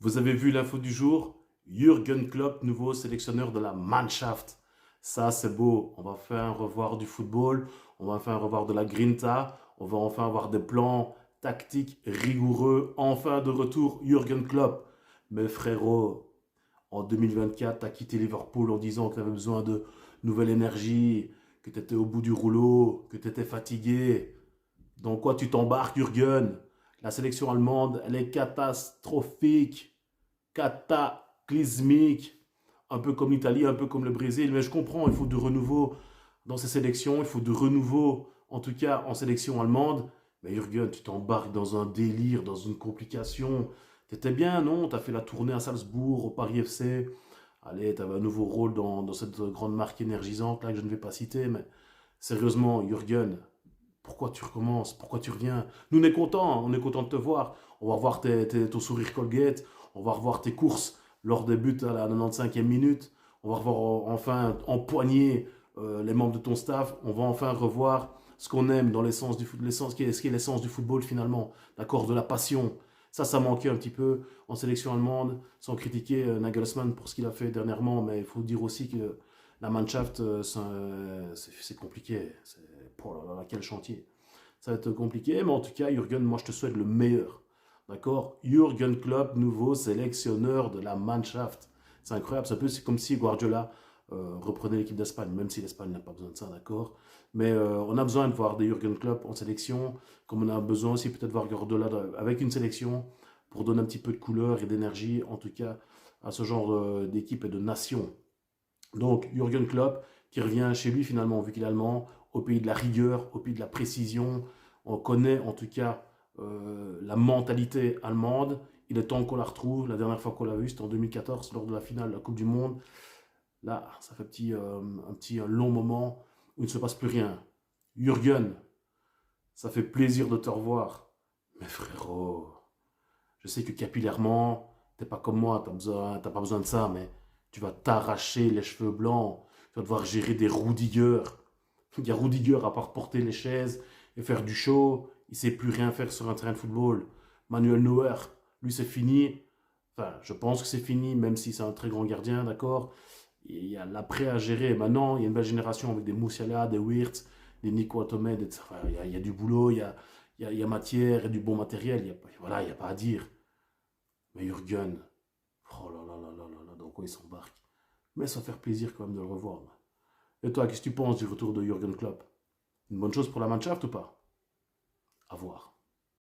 Vous avez vu l'info du jour? Jürgen Klopp, nouveau sélectionneur de la Mannschaft. Ça, c'est beau. On va enfin revoir du football. On va enfin revoir de la grinta. On va enfin avoir des plans tactiques rigoureux. Enfin de retour, Jürgen Klopp. Mais frérot, en 2024, tu as quitté Liverpool en disant que tu avais besoin de nouvelle énergie, que tu étais au bout du rouleau, que tu étais fatigué. Dans quoi tu t'embarques, Jürgen? La sélection allemande, elle est catastrophique, cataclysmique, un peu comme l'Italie, un peu comme le Brésil. Mais je comprends, il faut du renouveau dans ces sélections, il faut du renouveau, en tout cas en sélection allemande. Mais Jürgen, tu t'embarques dans un délire, dans une complication. T'étais bien, non? T'as fait la tournée à Salzbourg, au Paris FC. Allez, t'avais un nouveau rôle dans cette grande marque énergisante là que je ne vais pas citer. Mais sérieusement, Jürgen, pourquoi tu recommences? Pourquoi tu reviens? Nous, on est contents, hein, on est content de te voir. On va revoir ton sourire Colgate, on va revoir tes courses lors des buts à la 95e minute, on va revoir enfin empoigner les membres de ton staff, on va enfin revoir ce qu'on aime dans l'essence du foot, l'essence, ce qui est l'essence du football finalement, d'accord, de la passion. Ça manquait un petit peu en sélection allemande, sans critiquer Nagelsmann pour ce qu'il a fait dernièrement, mais il faut dire aussi que la Mannschaft, c'est compliqué. Oh là là, quel chantier. Ça va être compliqué, mais en tout cas, Jürgen, moi je te souhaite le meilleur. D'accord? Jürgen Klopp, nouveau sélectionneur de la Mannschaft. C'est incroyable, c'est comme si Guardiola reprenait l'équipe d'Espagne, même si l'Espagne n'a pas besoin de ça, d'accord? Mais on a besoin de voir des Jürgen Klopp en sélection, comme on a besoin aussi peut-être de voir Guardiola avec une sélection pour donner un petit peu de couleur et d'énergie, en tout cas, à ce genre d'équipe et de nation. Donc, Jürgen Klopp, qui revient chez lui finalement, vu qu'il est allemand, au pays de la rigueur, au pays de la précision. On connaît en tout cas la mentalité allemande. Il est temps qu'on la retrouve. La dernière fois qu'on l'a vu, c'était en 2014, lors de la finale de la Coupe du Monde. Là, ça fait un petit long moment où il ne se passe plus rien. Jürgen, ça fait plaisir de te revoir. Mais frérot, je sais que capillairement, t'es pas comme moi, t'as pas besoin de ça, mais tu vas t'arracher les cheveux blancs. Tu vas devoir gérer des roudigueurs. Il y a Rudiger à part porter les chaises et faire du show. Il sait plus rien faire sur un terrain de football. Manuel Neuer, lui c'est fini. Enfin, je pense que c'est fini, même si c'est un très grand gardien, d'accord. Il y a l'après à gérer. Maintenant, il y a une belle génération avec des Moussiala, des Wirtz, des Nico Ottomed. Enfin, il y a du boulot, il y a matière et du bon matériel. Voilà, il n'y a pas à dire. Mais Jürgen, oh là là là là là là, dans quoi il s'embarque. Mais ça va faire plaisir quand même de le revoir. Et toi, qu'est-ce que tu penses du retour de Jürgen Klopp? Une bonne chose pour la Mannschaft ou pas? À voir.